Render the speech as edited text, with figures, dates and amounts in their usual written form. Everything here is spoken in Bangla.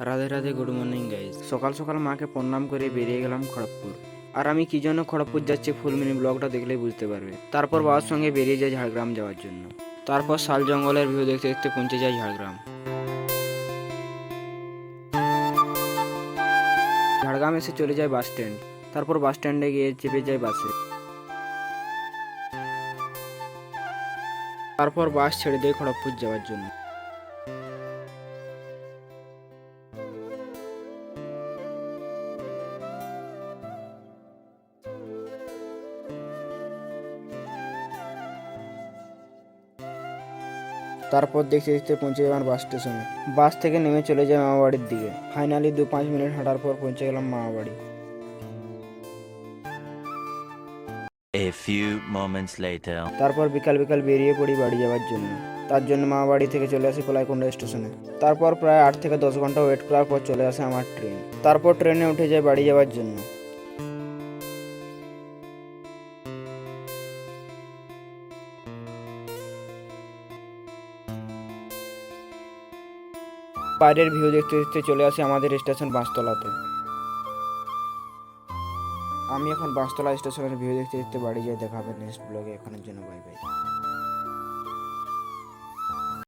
Radhe Radhe, good morning guys. সকাল সকাল মাকে প্রণাম করে বেরিয়ে গেলাম খড়গপুর। আর আমি কি জন্য খড়গপুর যাচ্ছি ফুল মিনি ব্লগটা দেখলেই বুঝতে পারবে। তারপর বাবার সঙ্গে বেরিয়ে যাই ঝাড়গ্রাম যাওয়ার জন্য। তারপর শাল জঙ্গলের ভিউ দেখতে দেখতে পৌঁছে যাই ঝাড়গ্রাম। ঝাড়গ্রাম এসে চলে যায় বাস স্ট্যান্ড। তারপর বাস স্ট্যান্ডে গিয়ে চেপে যাই বাসে। তারপর বাস ছেড়ে দেয় খড়গপুর যাওয়ার জন্য। তারপর দেখতে দেখতে পৌঁছে গেলাম বাস স্টেশনে। বাস থেকে নেমে চলে যাই মামাবাড়ির দিকে। ফাইনালি 2-5 মিনিট হাঁটার পর পৌঁছে গেলাম মামাবাড়ি। A few moments later. তারপর বিকাল বিকাল বেরিয়ে পড়ি বাড়ি যাওয়ার জন্য। তার জন্য মামাবাড়ি থেকে চলে আসি কলাইকুণ্ডা স্টেশনে। তারপর প্রায় 8 থেকে 10 ঘন্টা ওয়েট করার পর চলে আসে আমার ট্রেন। তারপর ট্রেনে উঠে যাই বাড়ি যাওয়ার জন্য। বাইরের ভিউ দেখতে দেখতে চলে আসি আমাদের স্টেশন বাঁশতলাতে। আমি এখন বাঁশতলা স্টেশনের ভিউ দেখতে দেখতে বাড়ি যাই। দেখা হবে নেক্সট ব্লগে। এখনের জন্য বাই বাই।